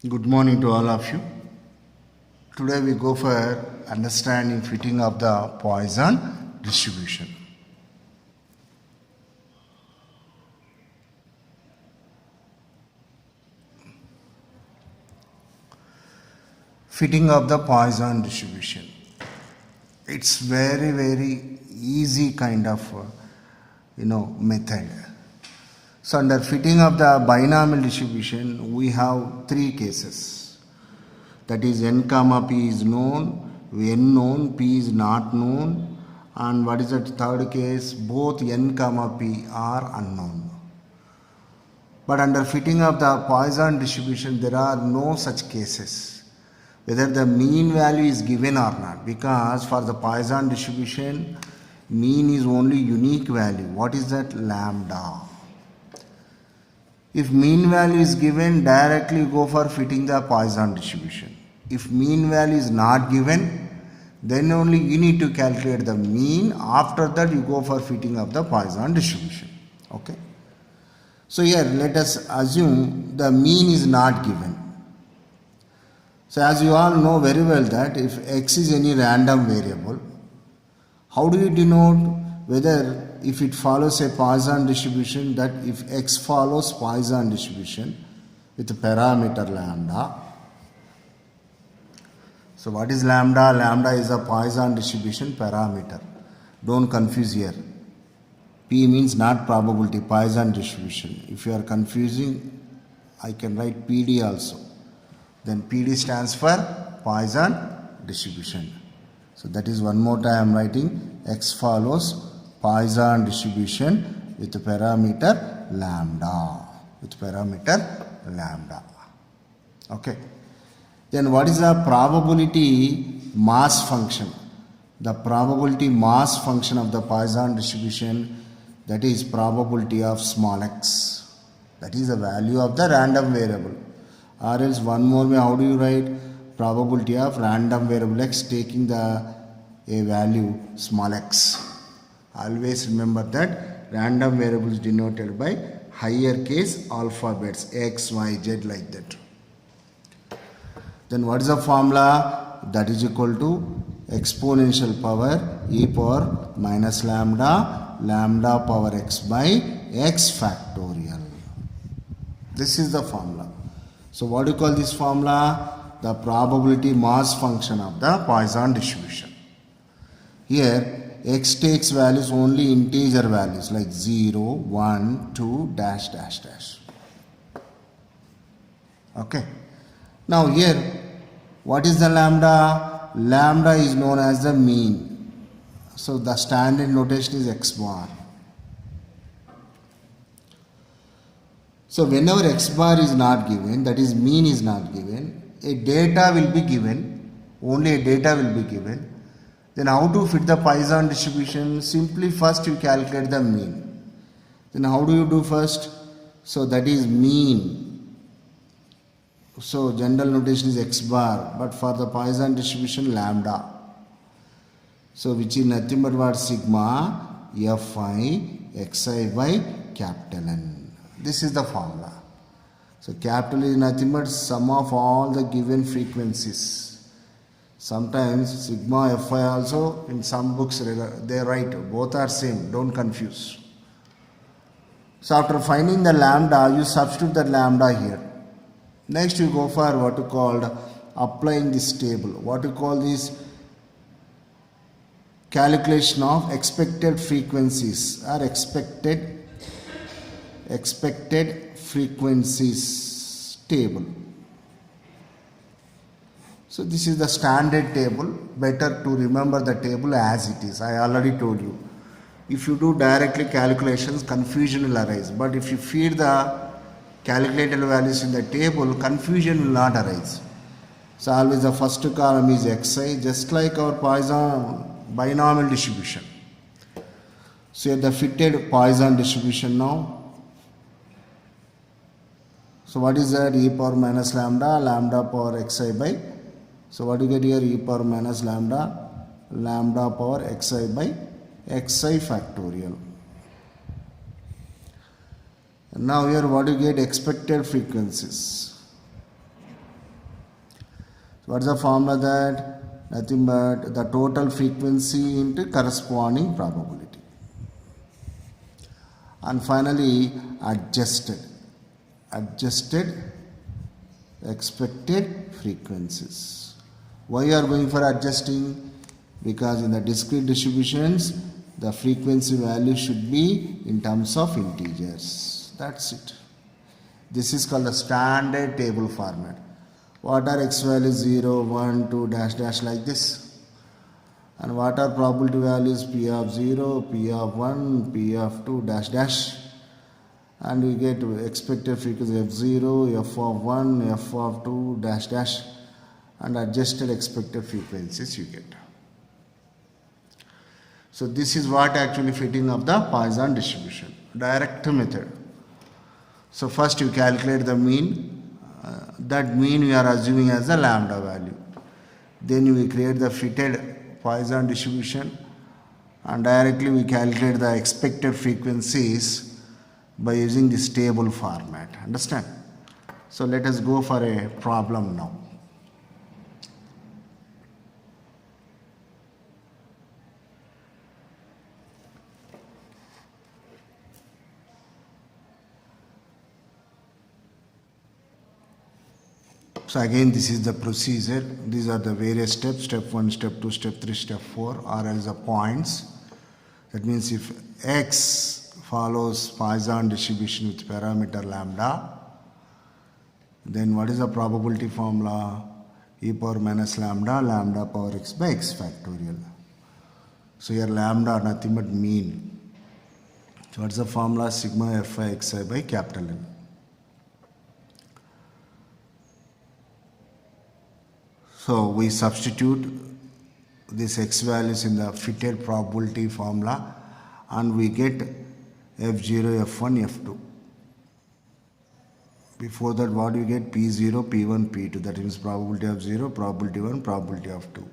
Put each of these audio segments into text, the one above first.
Good morning to all of you. Today we go for understanding fitting of the Poisson distribution. Fitting of the Poisson distribution. It's very easy kind of method. So under fitting of the binomial distribution, we have three cases. That is n comma p is known, n known, p is not known, and what is the third case? Both n comma p are unknown. But under fitting of the Poisson distribution, there are no such cases, whether the mean value is given or not, because for the Poisson distribution, mean is only unique value. What is that? Lambda. If mean value is given, directly go for fitting the Poisson distribution. If mean value is not given, then only you need to calculate the mean. After that, you go for fitting of the Poisson distribution. Okay. So here, let us assume the mean is not given. So as you all know very well that if x is any random variable, how do you denote whether if it follows a Poisson distribution, that if x follows Poisson distribution with a parameter lambda. So what is lambda? Lambda is a Poisson distribution parameter. Don't confuse here. P means not probability, Poisson distribution. If you are confusing, I can write PD also. Then PD stands for Poisson distribution. So that is one more time I am writing x follows Poisson distribution with parameter lambda. Okay. Then what is the probability mass function? The probability mass function of the Poisson distribution, that is probability of small x. That is the value of the random variable. Or else one more way, how do you write? Probability of random variable x taking a value small x. Always remember that random variable is denoted by higher case alphabets x, y, z like that. Then what is the formula? That is equal to exponential power e power minus lambda, lambda power x by x factorial. This is the formula. So what do you call this formula? The probability mass function of the Poisson distribution. Here x takes values only integer values like 0, 1, 2, dash, dash, dash. Okay. Now here, what is the lambda? Lambda is known as the mean. So the standard notation is x bar. So whenever x bar is not given, that is mean is not given, a data will be given, only a data will be given. Then how to fit the Poisson distribution? Simply first you calculate the mean. Then how do you do first? So that is mean. So general notation is x bar, but for the Poisson distribution lambda. So which is nothing but what? Sigma fi xi by capital N. This is the formula. So capital is nothing but sum of all the given frequencies. Sometimes sigma fi also in some books they write both are same, don't confuse. So after finding the lambda, you substitute the lambda here. Next you go for what you called applying this table. What you call this? Calculation of expected frequencies or expected frequencies table. So this is the standard table. Better to remember the table as it is. I already told you. If you do directly calculations, confusion will arise. But if you feed the calculated values in the table, confusion will not arise. So always the first column is xi, just like our Poisson binomial distribution. So the fitted Poisson distribution now. So what is that? E power minus lambda, lambda power xi by. So what do you get here? E power minus lambda, lambda power xi by xi factorial. Now here what do you get? Expected frequencies. What's the formula that? Nothing but the total frequency into corresponding probability. And finally, adjusted expected frequencies. Why you are going for adjusting? Because in the discrete distributions, the frequency value should be in terms of integers. That's it. This is called the standard table format. What are x values 0, 1, 2, dash dash like this? And what are probability values p of 0, p of 1, p of 2, dash dash? And we get expected frequency f0, f of 1, f of 2, dash dash, and adjusted expected frequencies you get. So this is what actually fitting of the Poisson distribution, direct method. So first you calculate the mean. That mean we are assuming as the lambda value. Then we create the fitted Poisson distribution, and directly we calculate the expected frequencies by using this table format. Understand? So let us go for a problem now. So again, this is the procedure. These are the various steps: step 1, step 2, step 3, step 4, or else the points. That means if x follows Poisson distribution with parameter lambda, then what is the probability formula? E power minus lambda, lambda power x by x factorial. So here lambda nothing but mean. So what's the formula? Sigma fi xi by capital N. So we substitute these x values in the fitted probability formula, and we get f0, f1, f2. Before that, what do you get? p0, p1, p2. That means probability of 0, probability 1, probability of 2.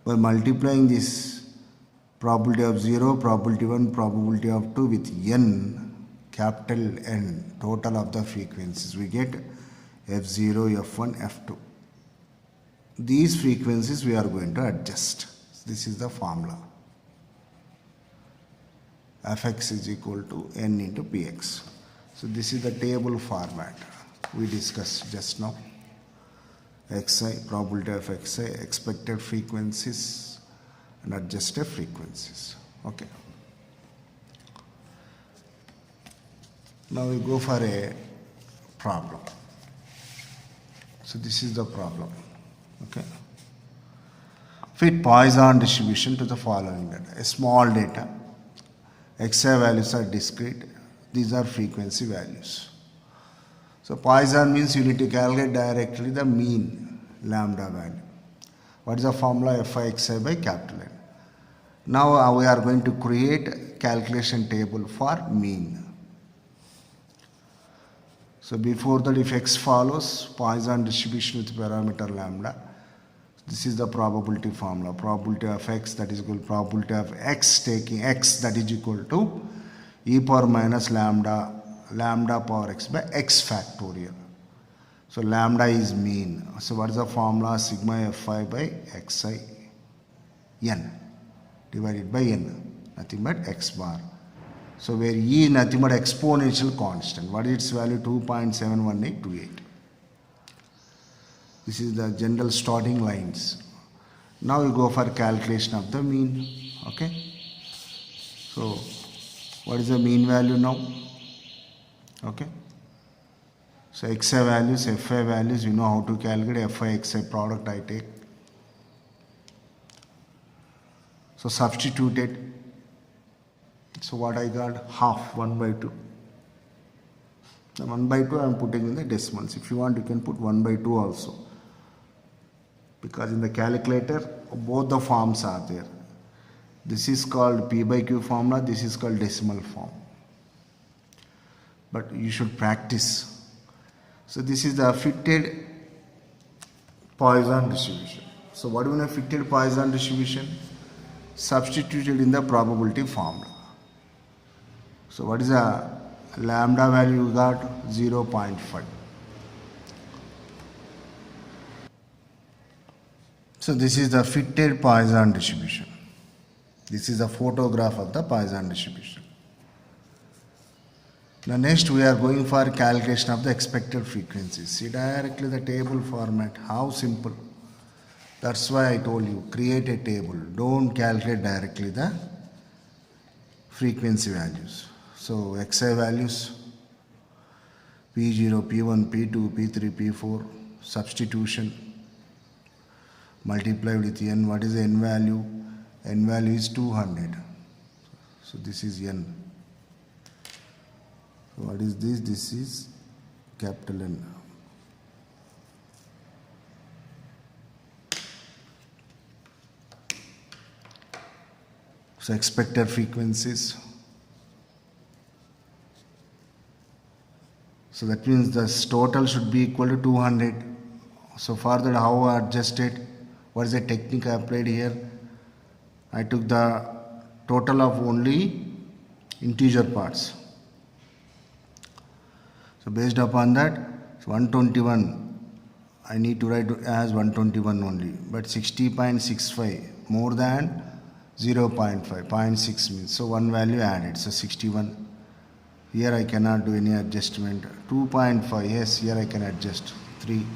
By multiplying this probability of 0, probability 1, probability of 2 with n, capital N, total of the frequencies, we get f0, f1, f2. These frequencies we are going to adjust. This is the formula. Fx is equal to n into px. So this is the table format we discussed just now. Xi, probability of xi, expected frequencies and adjusted frequencies. Okay. Now we go for a problem. So this is the problem. Okay. Fit Poisson distribution to the following data. A small data. Xi values are discrete. These are frequency values. So Poisson means you need to calculate directly the mean lambda value. What is the formula? Fi xi by capital N. Now we are going to create calculation table for mean. So before that, if x follows Poisson distribution with parameter lambda, this is the probability formula. Probability of x, that is equal to probability of x taking x, that is equal to e power minus lambda, lambda power x by x factorial. So lambda is mean. So what is the formula? Sigma fi by xi n divided by n, nothing but x bar. So where e is nothing but exponential constant. What is its value? 2.71828. This is the general starting lines. Now we go for calculation of the mean. Okay. So what is the mean value now? Okay. So xi values, fi values, you know how to calculate. Fi xi product I take. So substitute it. So what I got? Half, 1 by 2. The 1 by 2 I am putting in the decimals. If you want, you can put 1 by 2 also. Because in the calculator, both the forms are there. This is called P by Q formula. This is called decimal form. But you should practice. So this is the fitted Poisson distribution. So what do you mean a fitted Poisson distribution? Substituted in the probability formula. So what is the lambda value you got? 0.5. So this is the fitted Poisson distribution. This is a photograph of the Poisson distribution. Now next we are going for calculation of the expected frequencies. See directly the table format, how simple. That's why I told you, create a table. Don't calculate directly the frequency values. So Xi values, P0, P1, P2, P3, P4, substitution, multiplied with n. What is the n value? N value is 200. So this is n. So what is this? This is capital N. So expected frequencies. So that means the total should be equal to 200. So for that, how I adjusted? What is the technique I applied here? I took the total of only integer parts. So based upon that, 121, I need to write as 121 only. But 60.65 more than 0.5, 0.6 means. So one value added, so 61. Here I cannot do any adjustment. 2.5, yes, here I can adjust. 3,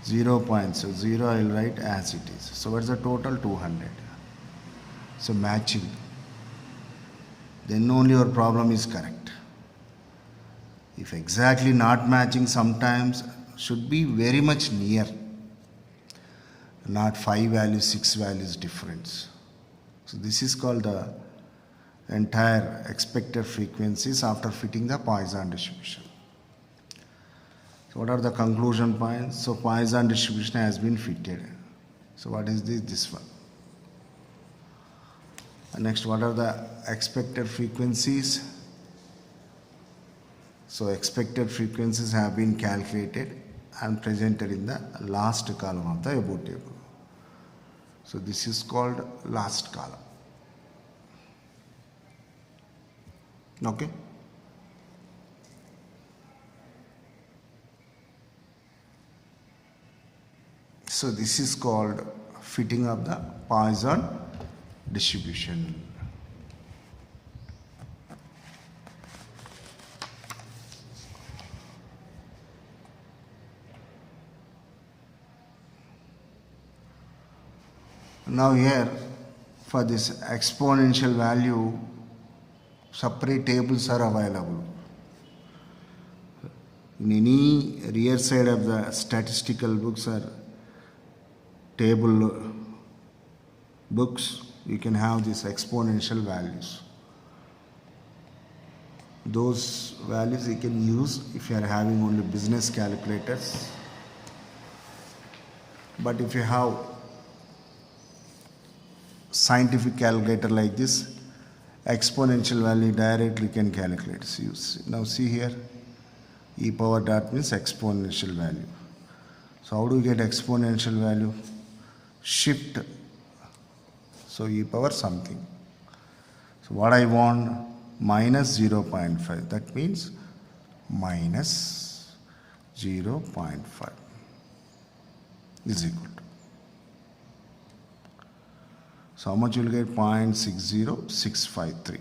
0. So 0 I will write as it is. So what's the total? 200. So matching. Then only your problem is correct. If exactly not matching, sometimes should be very much near. Not 5 values, 6 values difference. So this is called the entire expected frequencies after fitting the Poisson distribution. So what are the conclusion points? So Poisson distribution has been fitted. So what is this? This one. And next, what are the expected frequencies? So expected frequencies have been calculated and presented in the last column of the above table. So this is called last column. Okay. So this is called fitting of the Poisson distribution. Now here for this exponential value, separate tables are available. In any rear side of the statistical books or table books, you can have these exponential values. Those values you can use if you are having only business calculators. But if you have scientific calculator like this, exponential value directly can calculate. Now see here, e power dot means exponential value. So how do we get exponential value? Shift, so e power something. So what I want? Minus 0.5. That means minus 0.5 is equal to. So how much you will get? 0.60653.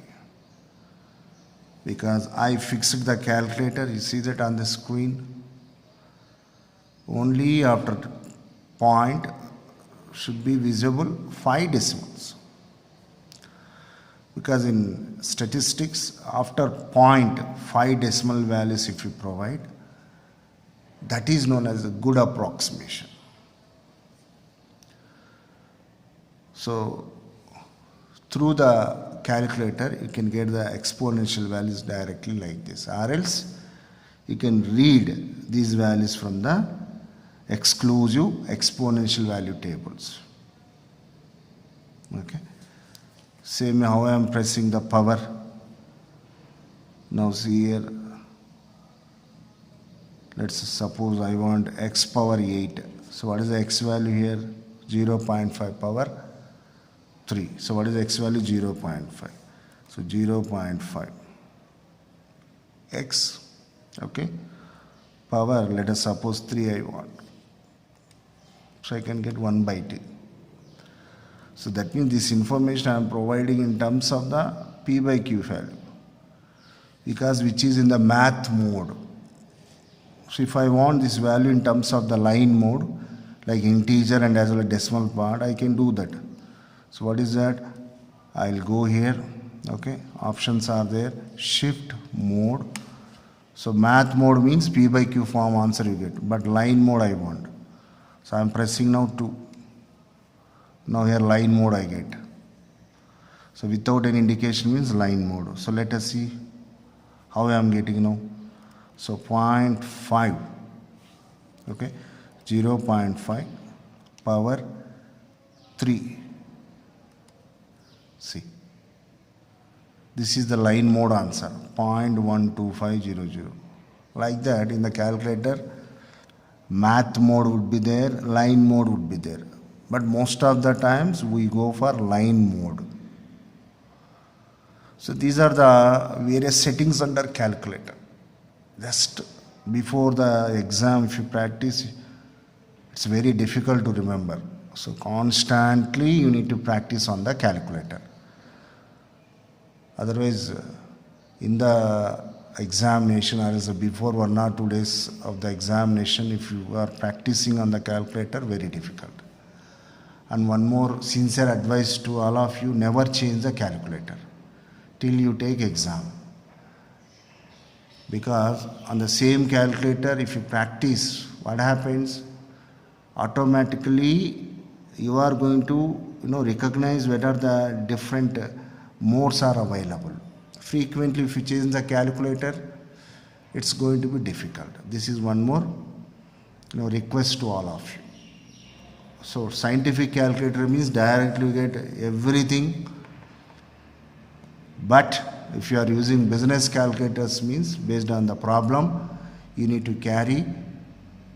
Because I fixed the calculator, you see that on the screen. Only after point should be visible 5 decimals. Because in statistics, after point 5 decimal values if you provide, that is known as a good approximation. So through the calculator, you can get the exponential values directly like this. Or else, you can read these values from the exclusive exponential value tables. Okay. Same how I am pressing the power. Now see here. Let's suppose I want x power 8. So what is the x value here? 0.5 power 3. So what is the x value? 0.5. So 0.5 x, okay, power, let us suppose 3 I want. So I can get 1/t. So that means this information I am providing in terms of the P by Q value, because which is in the math mode. So if I want this value in terms of the line mode, like integer and as well as decimal part, I can do that. So what is that? I'll go here, okay, options are there, shift mode. So math mode means P by Q form answer you get, but line mode I want. So I'm pressing now 2. Now here line mode I get. So without any indication means line mode. So let us see how I am getting now. So 0.5, okay, 0.5 power 3. See, this is the line mode answer, 0.12500. Like that in the calculator, math mode would be there, line mode would be there. But most of the times we go for line mode. So these are the various settings under calculator. Just before the exam, if you practice, it's very difficult to remember. So constantly you need to practice on the calculator. Otherwise, in the examination or as before 1 or 2 days of the examination, if you are practicing on the calculator, very difficult. And one more sincere advice to all of you, never change the calculator till you take exam. Because on the same calculator, if you practice, what happens? Automatically you are going to recognize whether the different modes are available. Frequently if you change the calculator, it's going to be difficult. This is one more request to all of you. So scientific calculator means directly you get everything, but if you are using business calculators means based on the problem, you need to carry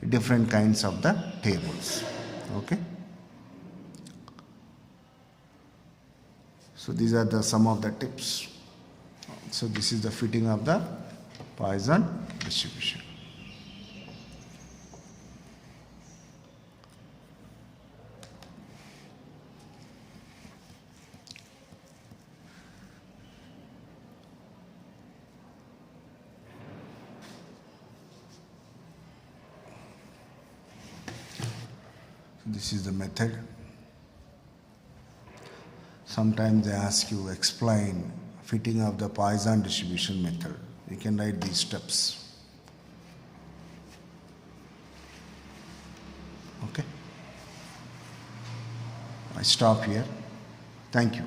different kinds of the tables. Okay. So these are the some of the tips. So this is the fitting of the Poisson distribution. This is the method. Sometimes they ask you explain fitting of the Poisson distribution method. You can write these steps. Okay. I stop here. Thank you.